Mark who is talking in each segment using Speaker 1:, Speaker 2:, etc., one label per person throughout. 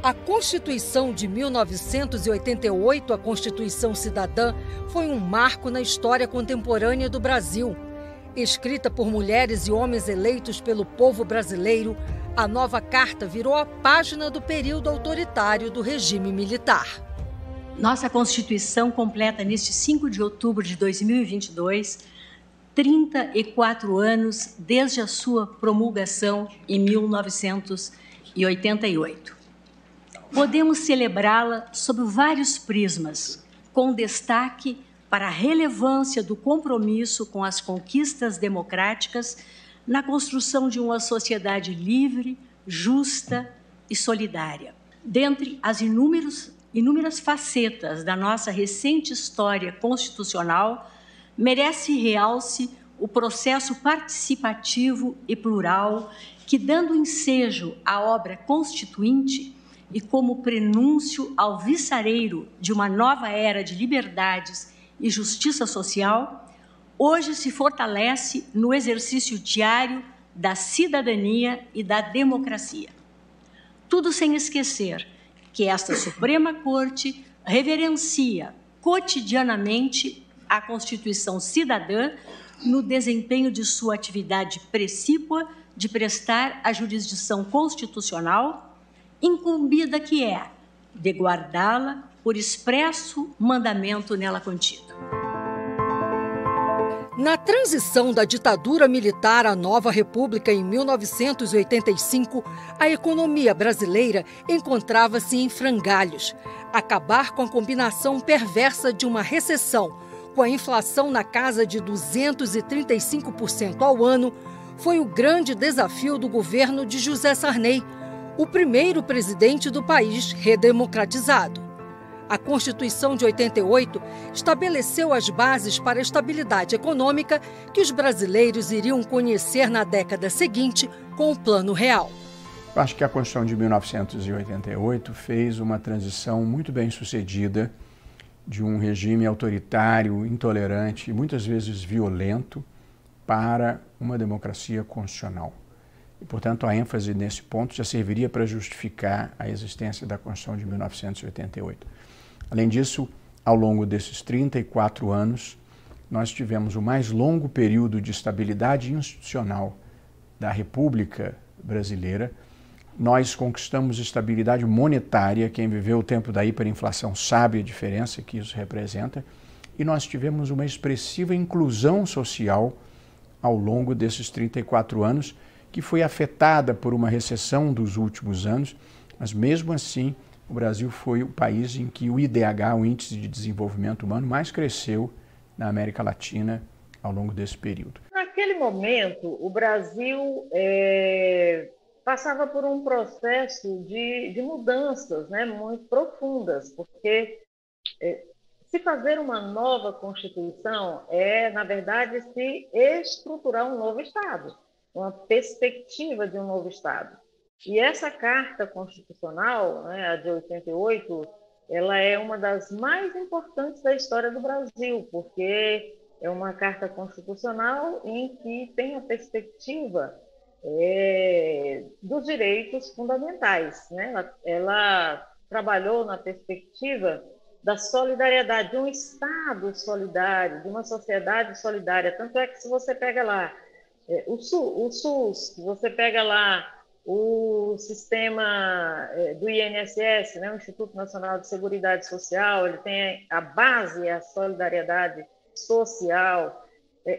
Speaker 1: A Constituição de 1988, a Constituição Cidadã, foi um marco na história contemporânea do Brasil. Escrita por mulheres e homens eleitos pelo povo brasileiro, a nova Carta virou a página do período autoritário do regime militar.
Speaker 2: Nossa Constituição completa, neste 5 de outubro de 2022, 34 anos desde a sua promulgação em 1988. Podemos celebrá-la sob vários prismas, com destaque para a relevância do compromisso com as conquistas democráticas na construção de uma sociedade livre, justa e solidária. Dentre as inúmeras facetas da nossa recente história constitucional, merece realce o processo participativo e plural que, dando ensejo à obra constituinte e como prenúncio ao viçareiro de uma nova era de liberdades e justiça social, hoje se fortalece no exercício diário da cidadania e da democracia. Tudo sem esquecer que esta Suprema Corte reverencia cotidianamente a Constituição Cidadã no desempenho de sua atividade precípua de prestar a jurisdição constitucional, incumbida que é de guardá-la por expresso mandamento nela contido.
Speaker 1: Na transição da ditadura militar à nova república em 1985, a economia brasileira encontrava-se em frangalhos. Acabar com a combinação perversa de uma recessão, com a inflação na casa de 235% ao ano, foi o grande desafio do governo de José Sarney, o primeiro presidente do país redemocratizado. A Constituição de 88 estabeleceu as bases para a estabilidade econômica que os brasileiros iriam conhecer na década seguinte com o Plano Real.
Speaker 3: Eu acho que a Constituição de 1988 fez uma transição muito bem sucedida de um regime autoritário, intolerante e muitas vezes violento para uma democracia constitucional. E, portanto, a ênfase nesse ponto já serviria para justificar a existência da Constituição de 1988. Além disso, ao longo desses 34 anos, nós tivemos o mais longo período de estabilidade institucional da República Brasileira. Nós conquistamos estabilidade monetária, quem viveu o tempo da hiperinflação sabe a diferença que isso representa, e nós tivemos uma expressiva inclusão social ao longo desses 34 anos, que foi afetada por uma recessão dos últimos anos, mas mesmo assim o Brasil foi o país em que o IDH, o Índice de Desenvolvimento Humano, mais cresceu na América Latina ao longo desse período.
Speaker 4: Naquele momento, o Brasil passava por um processo de mudanças, né, muito profundas, porque se fazer uma nova Constituição é, na verdade, se estruturar um novo Estado, uma perspectiva de um novo Estado. E essa Carta Constitucional, né, a de 88, ela é uma das mais importantes da história do Brasil, porque é uma Carta Constitucional em que tem a perspectiva dos direitos fundamentais, né? Ela trabalhou na perspectiva da solidariedade, de um Estado solidário, de uma sociedade solidária. Tanto é que se você pega lá o SUS, se você pega lá o sistema do INSS, né, o Instituto Nacional de Seguridade Social, ele tem a base, a solidariedade social.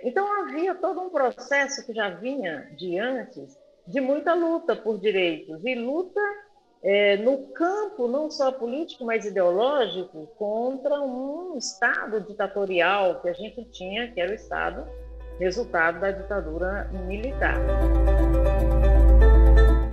Speaker 4: Então, havia todo um processo que já vinha de antes, de muita luta por direitos, e luta no campo não só político, mas ideológico, contra um Estado ditatorial que a gente tinha, que era o Estado resultado da ditadura militar.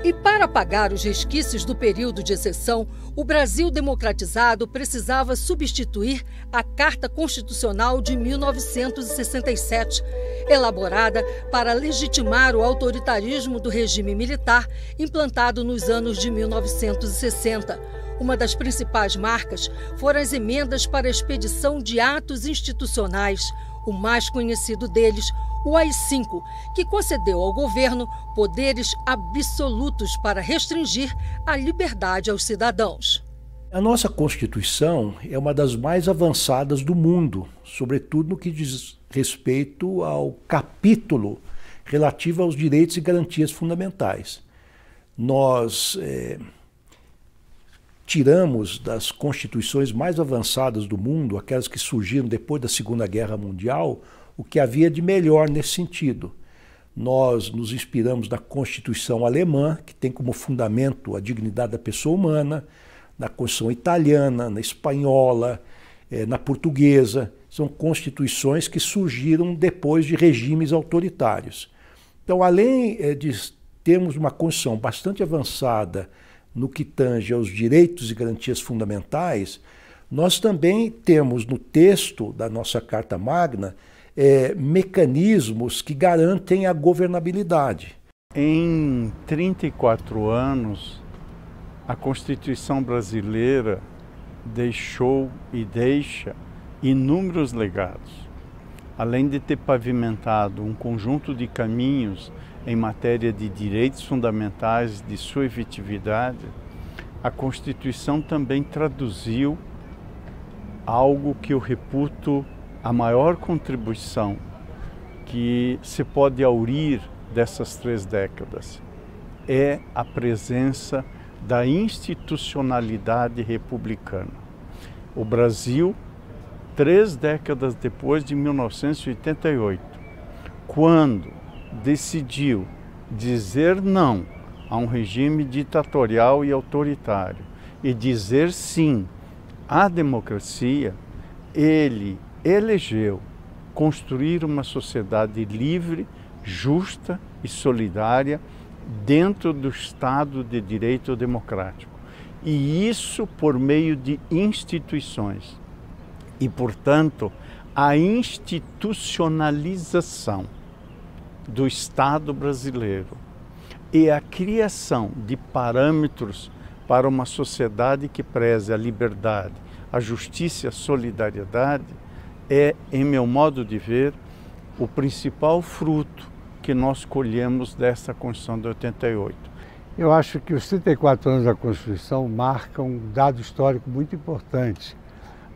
Speaker 1: E para apagar os resquícios do período de exceção, o Brasil democratizado precisava substituir a Carta Constitucional de 1967, elaborada para legitimar o autoritarismo do regime militar implantado nos anos de 1960. Uma das principais marcas foram as emendas para a expedição de atos institucionais, O mais conhecido deles, o AI-5, que concedeu ao governo poderes absolutos para restringir a liberdade aos cidadãos.
Speaker 5: A nossa Constituição é uma das mais avançadas do mundo, sobretudo no que diz respeito ao capítulo relativo aos direitos e garantias fundamentais. Nós tiramos das constituições mais avançadas do mundo, aquelas que surgiram depois da Segunda Guerra Mundial, o que havia de melhor nesse sentido. Nós nos inspiramos na Constituição alemã, que tem como fundamento a dignidade da pessoa humana, na Constituição italiana, na espanhola, na portuguesa. São constituições que surgiram depois de regimes autoritários. Então, além de termos uma Constituição bastante avançada no que tange aos direitos e garantias fundamentais, nós também temos no texto da nossa Carta Magna mecanismos que garantem a governabilidade.
Speaker 6: Em 34 anos, a Constituição brasileira deixou e deixa inúmeros legados. Além de ter pavimentado um conjunto de caminhos em matéria de direitos fundamentais, de sua efetividade, a Constituição também traduziu algo que eu reputo a maior contribuição que se pode aurir dessas 3 décadas. É a presença da institucionalidade republicana. O Brasil, 3 décadas depois de 1988, quando decidiu dizer não a um regime ditatorial e autoritário e dizer sim à democracia, ele elegeu construir uma sociedade livre, justa e solidária dentro do Estado de Direito democrático. E isso por meio de instituições. E, portanto, a institucionalização do Estado brasileiro e a criação de parâmetros para uma sociedade que preze a liberdade, a justiça e a solidariedade é, em meu modo de ver, o principal fruto que nós colhemos dessa Constituição de 88.
Speaker 7: Eu acho que os 34 anos da Constituição marcam um dado histórico muito importante,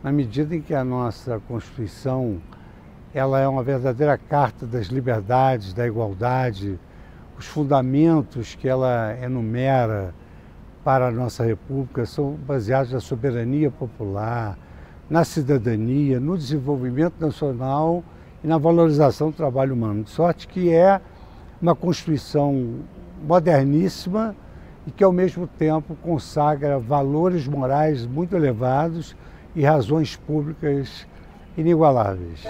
Speaker 7: na medida em que a nossa Constituição ela é uma verdadeira carta das liberdades, da igualdade, os fundamentos que ela enumera para a nossa República são baseados na soberania popular, na cidadania, no desenvolvimento nacional e na valorização do trabalho humano. De sorte que é uma Constituição moderníssima e que, ao mesmo tempo, consagra valores morais muito elevados e razões públicas inigualáveis.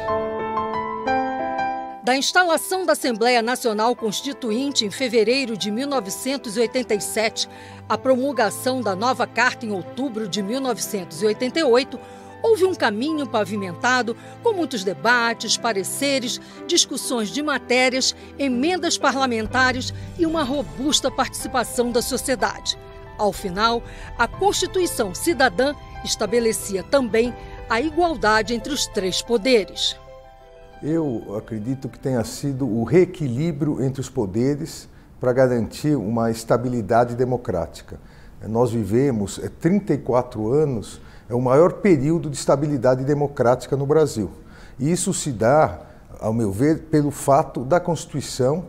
Speaker 1: Da instalação da Assembleia Nacional Constituinte em fevereiro de 1987 à promulgação da nova Carta em outubro de 1988, houve um caminho pavimentado com muitos debates, pareceres, discussões de matérias, emendas parlamentares e uma robusta participação da sociedade. Ao final, a Constituição Cidadã estabelecia também a igualdade entre os 3 poderes.
Speaker 8: Eu acredito que tenha sido o reequilíbrio entre os poderes para garantir uma estabilidade democrática. Nós vivemos 34 anos, é o maior período de estabilidade democrática no Brasil. E isso se dá, ao meu ver, pelo fato da Constituição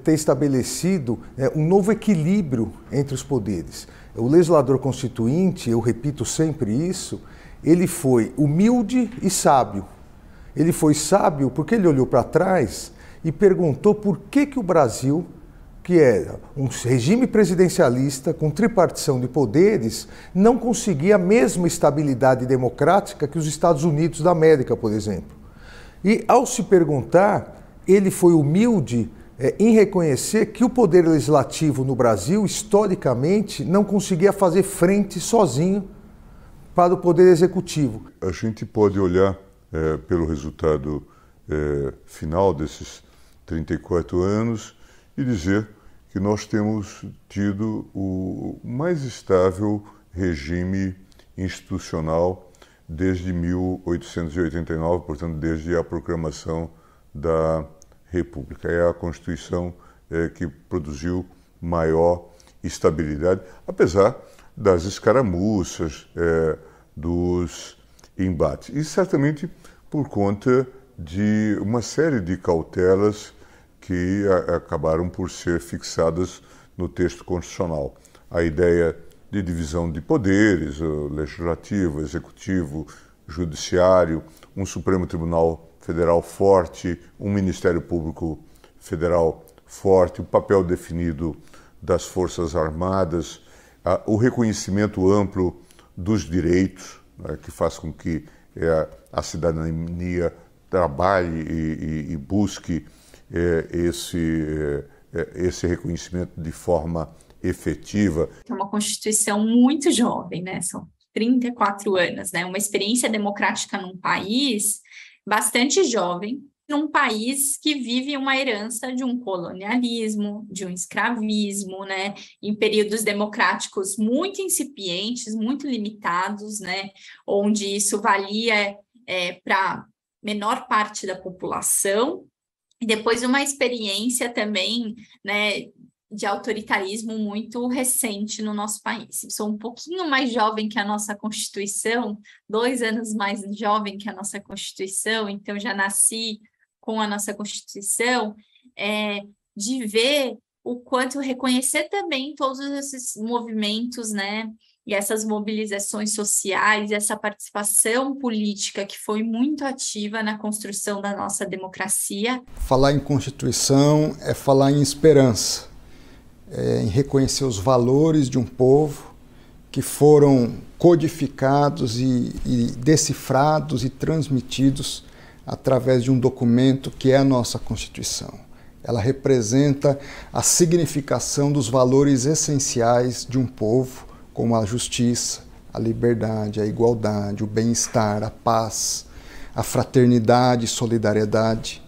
Speaker 8: ter estabelecido um novo equilíbrio entre os poderes. O legislador constituinte, eu repito sempre isso, ele foi humilde e sábio. Ele foi sábio porque ele olhou para trás e perguntou por que o Brasil, que é um regime presidencialista com tripartição de poderes, não conseguia a mesma estabilidade democrática que os Estados Unidos da América, por exemplo. E, ao se perguntar, ele foi humilde em reconhecer que o poder legislativo no Brasil, historicamente, não conseguia fazer frente sozinho para o poder executivo.
Speaker 9: A gente pode olhar pelo resultado final desses 34 anos e dizer que nós temos tido o mais estável regime institucional desde 1889, portanto, desde a proclamação da República. É a Constituição que produziu maior estabilidade, apesar das escaramuças, dos embates. E certamente por conta de uma série de cautelas que acabaram por ser fixadas no texto constitucional. A ideia de divisão de poderes, o legislativo, executivo, judiciário, um Supremo Tribunal Federal forte, um Ministério Público Federal forte, o papel definido das Forças Armadas, o reconhecimento amplo dos direitos, né, que faz com que a cidadania trabalhe e busque esse reconhecimento de forma efetiva.
Speaker 10: É uma Constituição muito jovem, né? São 34 anos, né? Uma experiência democrática num país bastante jovem, num país que vive uma herança de um colonialismo, de um escravismo, né? Em períodos democráticos muito incipientes, muito limitados, né? Onde isso valia para menor parte da população, e depois uma experiência também, né, de autoritarismo muito recente no nosso país. Eu sou um pouquinho mais jovem que a nossa Constituição, 2 anos mais jovem que a nossa Constituição, então já nasci com a nossa Constituição, de ver o quanto reconhecer também todos esses movimentos, né, e essas mobilizações sociais, essa participação política que foi muito ativa na construção da nossa democracia.
Speaker 11: Falar em Constituição é falar em esperança, em reconhecer os valores de um povo que foram codificados e decifrados e transmitidos através de um documento que é a nossa Constituição. Ela representa a significação dos valores essenciais de um povo, como a justiça, a liberdade, a igualdade, o bem-estar, a paz, a fraternidade e solidariedade.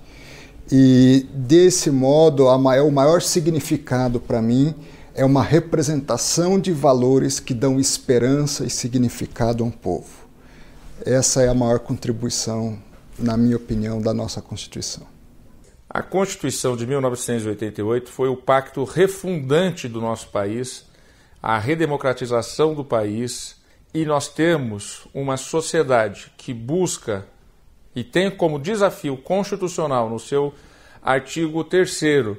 Speaker 11: E, desse modo, o maior significado para mim é uma representação de valores que dão esperança e significado a um povo. Essa é a maior contribuição, na minha opinião, da nossa Constituição.
Speaker 12: A Constituição de 1988 foi o pacto refundante do nosso país, a redemocratização do país, e nós temos uma sociedade que busca e tem como desafio constitucional no seu artigo 3º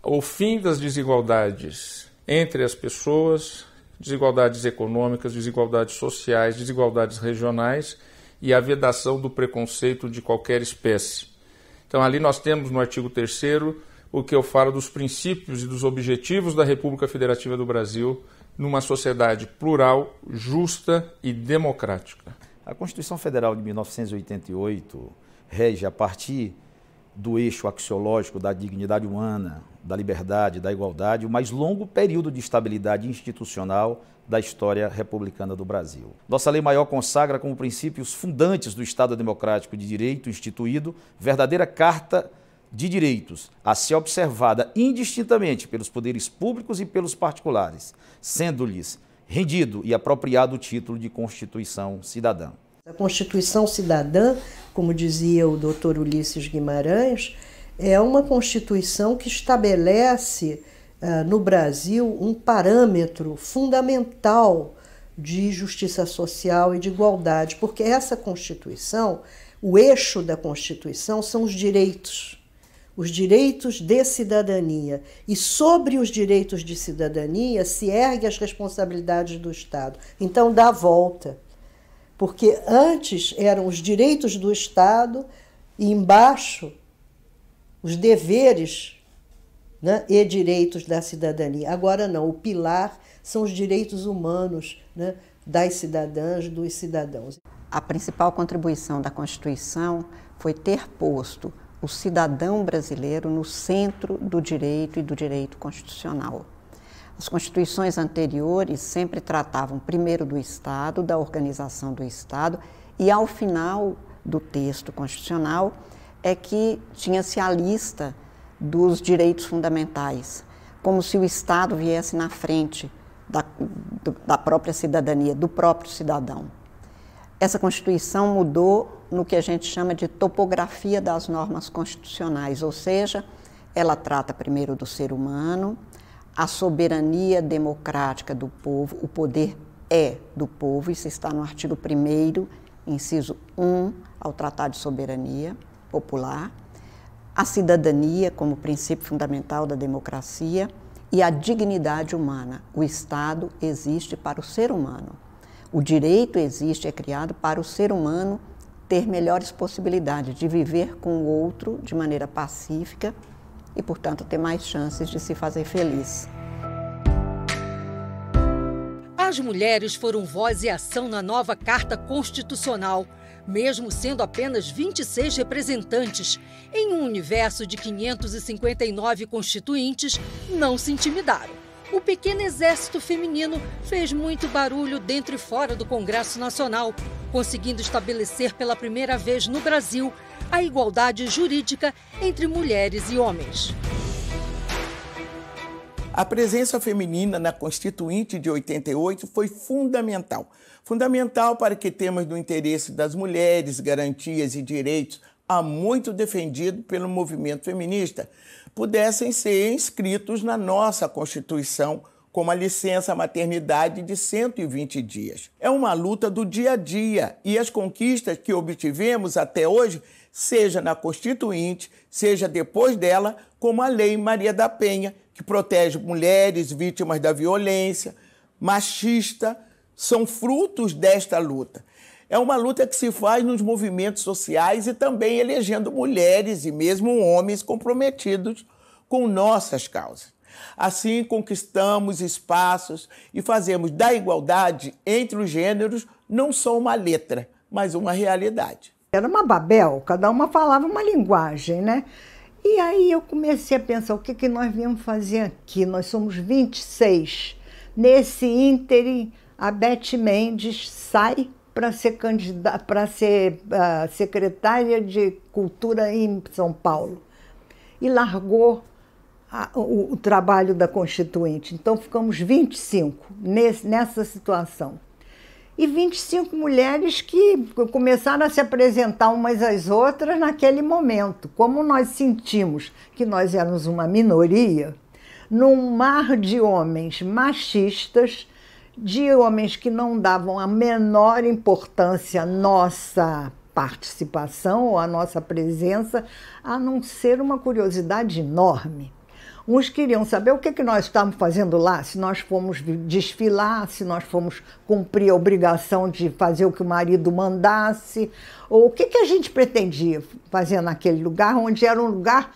Speaker 12: o fim das desigualdades entre as pessoas, desigualdades econômicas, desigualdades sociais, desigualdades regionais e a vedação do preconceito de qualquer espécie. Então ali nós temos no artigo 3º o que eu falo dos princípios e dos objetivos da República Federativa do Brasil numa sociedade plural, justa e democrática.
Speaker 13: A Constituição Federal de 1988 rege a partir do eixo axiológico da dignidade humana, da liberdade, da igualdade, o mais longo período de estabilidade institucional da história republicana do Brasil. Nossa lei maior consagra como princípios fundantes do Estado Democrático de Direito instituído verdadeira Carta de Direitos, a ser observada indistintamente pelos poderes públicos e pelos particulares, sendo-lhes rendido e apropriado o título de Constituição Cidadã.
Speaker 14: A Constituição Cidadã, como dizia o Dr. Ulisses Guimarães, é uma Constituição que estabelece no Brasil um parâmetro fundamental de justiça social e de igualdade, porque essa Constituição, o eixo da Constituição são os direitos de cidadania. E sobre os direitos de cidadania se ergue as responsabilidades do Estado. Então dá a volta, porque antes eram os direitos do Estado e embaixo os deveres, né, e direitos da cidadania. Agora não, o pilar são os direitos humanos, né, das cidadãs, dos cidadãos.
Speaker 15: A principal contribuição da Constituição foi ter posto o cidadão brasileiro no centro do direito e do direito constitucional. As constituições anteriores sempre tratavam primeiro do Estado, da organização do Estado, e ao final do texto constitucional é que tinha-se a lista dos direitos fundamentais, como se o Estado viesse na frente da própria cidadania, do próprio cidadão. Essa Constituição mudou no que a gente chama de topografia das normas constitucionais, ou seja, ela trata primeiro do ser humano, a soberania democrática do povo, o poder é do povo, isso está no artigo 1º, inciso 1, ao Tratado de Soberania Popular, a cidadania como princípio fundamental da democracia e a dignidade humana. O Estado existe para o ser humano. O direito existe, é criado para o ser humano ter melhores possibilidades de viver com o outro de maneira pacífica e, portanto, ter mais chances de se fazer feliz.
Speaker 1: As mulheres foram voz e ação na nova Carta Constitucional, mesmo sendo apenas 26 representantes. Em um universo de 559 constituintes, não se intimidaram. O pequeno exército feminino fez muito barulho dentro e fora do Congresso Nacional, conseguindo estabelecer pela primeira vez no Brasil a igualdade jurídica entre mulheres e homens.
Speaker 16: A presença feminina na Constituinte de 88 foi fundamental. Fundamental para que temas do interesse das mulheres, garantias e direitos há muito defendido pelo movimento feminista pudessem ser inscritos na nossa Constituição, como a licença maternidade de 120 dias. É uma luta do dia a dia e as conquistas que obtivemos até hoje, seja na Constituinte, seja depois dela, como a Lei Maria da Penha, que protege mulheres vítimas da violência machista, são frutos desta luta. É uma luta que se faz nos movimentos sociais e também elegendo mulheres e mesmo homens comprometidos com nossas causas. Assim, conquistamos espaços e fazemos da igualdade entre os gêneros não só uma letra, mas uma realidade.
Speaker 17: Era uma Babel, cada uma falava uma linguagem, né? E aí eu comecei a pensar, o que nós viemos fazer aqui? Nós somos 26. Nesse ínterim, a Beth Mendes sai para ser secretária de Cultura em São Paulo e largou o trabalho da Constituinte. Então ficamos 25 nessa situação. E 25 mulheres que começaram a se apresentar umas às outras naquele momento. Como nós sentimos que nós éramos uma minoria, num mar de homens machistas, de homens que não davam a menor importância à nossa participação ou à nossa presença, a não ser uma curiosidade enorme. Uns queriam saber o que nós estávamos fazendo lá, se nós fomos desfilar, se nós fomos cumprir a obrigação de fazer o que o marido mandasse, ou o que a gente pretendia fazer naquele lugar, onde era um lugar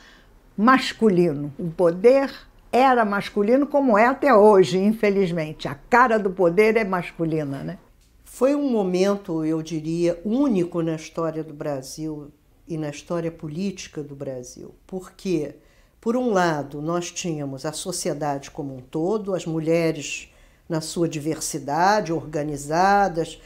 Speaker 17: masculino. O poder era masculino, como é até hoje, infelizmente. A cara do poder é masculina, né?
Speaker 14: Foi um momento, eu diria, único na história do Brasil e na história política do Brasil, porque, por um lado, nós tínhamos a sociedade como um todo, as mulheres na sua diversidade, organizadas,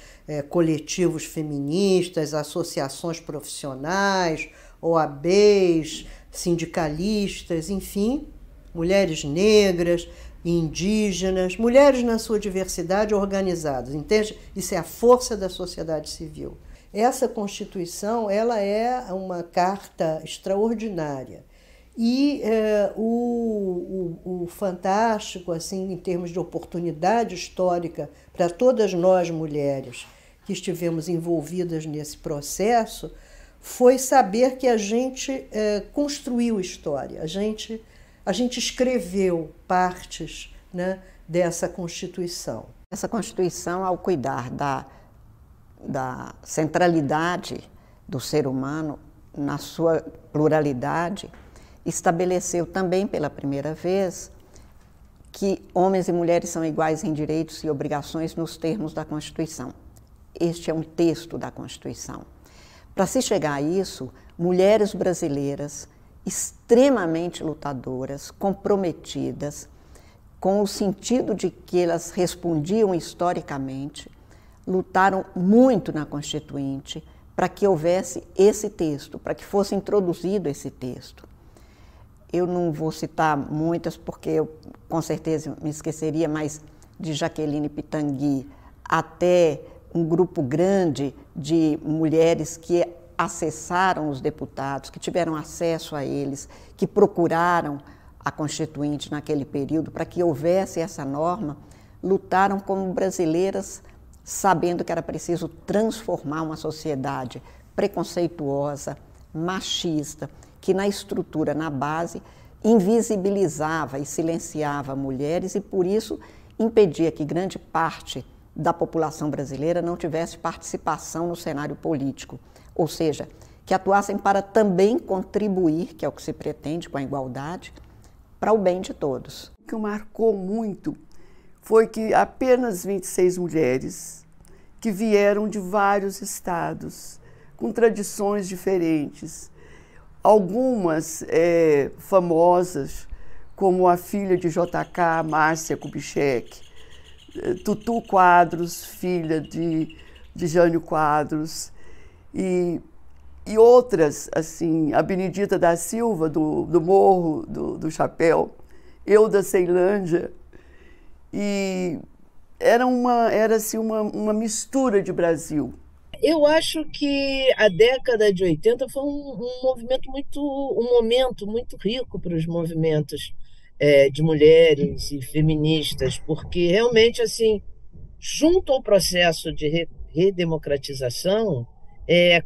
Speaker 14: coletivos feministas, associações profissionais, OABs, sindicalistas, enfim, mulheres negras, indígenas, mulheres na sua diversidade organizadas, entende? Isso é a força da sociedade civil. Essa Constituição, ela é uma carta extraordinária. E o fantástico, assim, em termos de oportunidade histórica para todas nós mulheres que estivemos envolvidas nesse processo, foi saber que a gente construiu história, a gente escreveu partes, né, dessa Constituição.
Speaker 15: Essa Constituição, ao cuidar da centralidade do ser humano na sua pluralidade, estabeleceu também pela primeira vez que homens e mulheres são iguais em direitos e obrigações nos termos da Constituição. Este é um texto da Constituição. Para se chegar a isso, mulheres brasileiras extremamente lutadoras, comprometidas, com o sentido de que elas respondiam historicamente, lutaram muito na Constituinte para que houvesse esse texto, para que fosse introduzido esse texto. Eu não vou citar muitas, porque eu com certeza me esqueceria, mas de Jaqueline Pitangui até um grupo grande de mulheres que acessaram os deputados, que tiveram acesso a eles, que procuraram a Constituinte naquele período para que houvesse essa norma, lutaram como brasileiras, sabendo que era preciso transformar uma sociedade preconceituosa, machista, que na estrutura, na base, invisibilizava e silenciava mulheres e, por isso, impedia que grande parte da população brasileira não tivesse participação no cenário político, ou seja, que atuassem para também contribuir, que é o que se pretende com a igualdade, para o bem de todos.
Speaker 18: O que marcou muito foi que apenas 26 mulheres que vieram de vários estados, com tradições diferentes, algumas famosas, como a filha de JK, Márcia Kubitschek, Tutu Quadros, filha de Jânio Quadros, e outras, assim, a Benedita da Silva, do Morro do Chapéu, eu da Ceilândia, e era assim, uma mistura de Brasil.
Speaker 19: Eu acho que a década de 80 foi um momento muito rico para os movimentos de mulheres e feministas, porque realmente, assim, junto ao processo de redemocratização,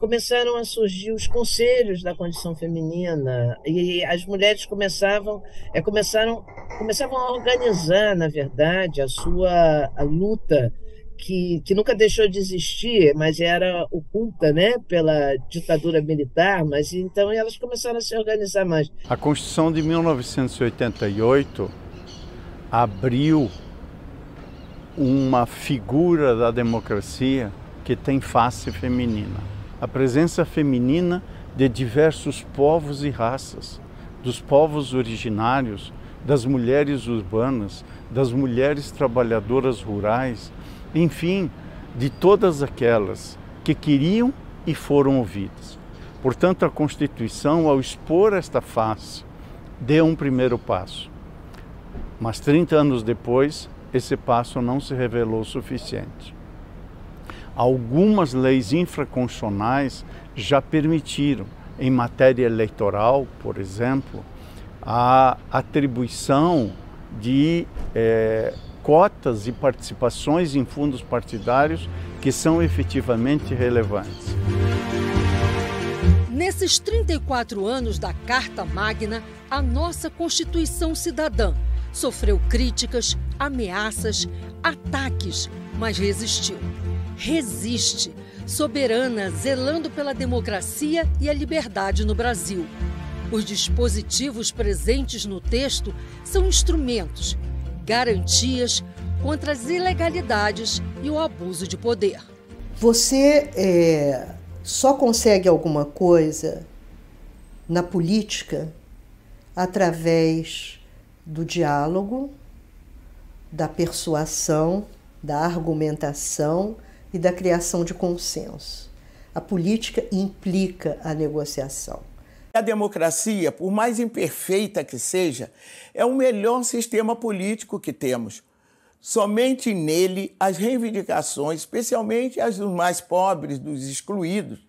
Speaker 19: começaram a surgir os conselhos da condição feminina e as mulheres começavam a organizar, na verdade, a luta que nunca deixou de existir, mas era oculta, né, pela ditadura militar, mas então elas começaram a se organizar mais.
Speaker 6: A Constituição de 1988 abriu uma figura da democracia que tem face feminina. A presença feminina de diversos povos e raças, dos povos originários, das mulheres urbanas, das mulheres trabalhadoras rurais, enfim, de todas aquelas que queriam e foram ouvidas. Portanto, a Constituição, ao expor esta face, deu um primeiro passo. Mas 30 anos depois, esse passo não se revelou suficiente. Algumas leis infraconstitucionais já permitiram, em matéria eleitoral, por exemplo, a atribuição de cotas e participações em fundos partidários que são efetivamente relevantes.
Speaker 1: Nesses 34 anos da Carta Magna, a nossa Constituição Cidadã sofreu críticas, ameaças, ataques, mas resistiu. Resiste, soberana, zelando pela democracia e a liberdade no Brasil. Os dispositivos presentes no texto são instrumentos, garantias contra as ilegalidades e o abuso de poder.
Speaker 14: Você só consegue alguma coisa na política através do diálogo, da persuasão, da argumentação e da criação de consenso. A política implica a negociação.
Speaker 16: A democracia, por mais imperfeita que seja, é o melhor sistema político que temos. Somente nele as reivindicações, especialmente as dos mais pobres, dos excluídos,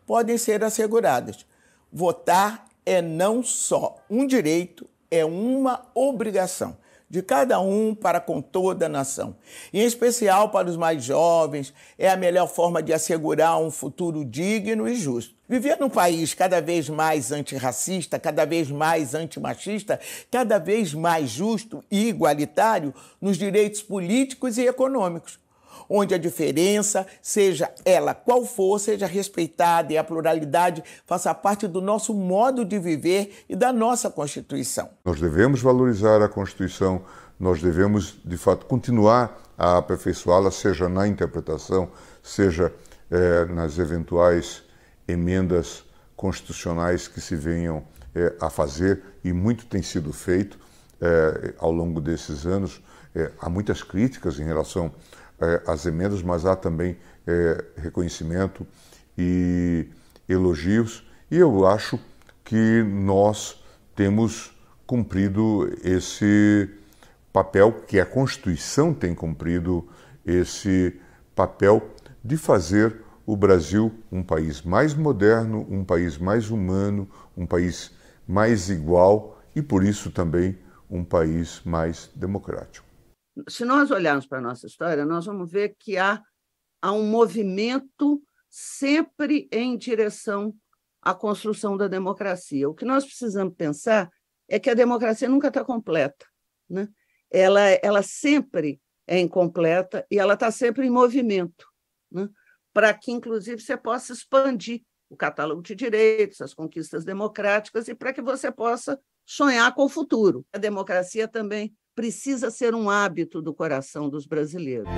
Speaker 16: podem ser asseguradas. Votar é não só um direito, é uma obrigação de cada um para com toda a nação. E, em especial para os mais jovens, é a melhor forma de assegurar um futuro digno e justo. Viver num país cada vez mais antirracista, cada vez mais antimachista, cada vez mais justo e igualitário nos direitos políticos e econômicos, onde a diferença, seja ela qual for, seja respeitada e a pluralidade faça parte do nosso modo de viver e da nossa Constituição.
Speaker 9: Nós devemos valorizar a Constituição, nós devemos, de fato, continuar a aperfeiçoá-la, seja na interpretação, seja nas eventuais emendas constitucionais que se venham a fazer, e muito tem sido feito ao longo desses anos. Há muitas críticas em relação às emendas, mas há também reconhecimento e elogios, e eu acho que nós temos cumprido esse papel, que a Constituição tem cumprido esse papel de fazer o Brasil um país mais moderno, um país mais humano, um país mais igual e, por isso, também um país mais democrático.
Speaker 20: Se nós olharmos para a nossa história, nós vamos ver que há um movimento sempre em direção à construção da democracia. O que nós precisamos pensar é que a democracia nunca está completa, né? Ela sempre é incompleta e ela está sempre em movimento, né? Para que, inclusive, você possa expandir o catálogo de direitos, as conquistas democráticas e para que você possa sonhar com o futuro. A democracia também precisa ser um hábito do coração dos brasileiros.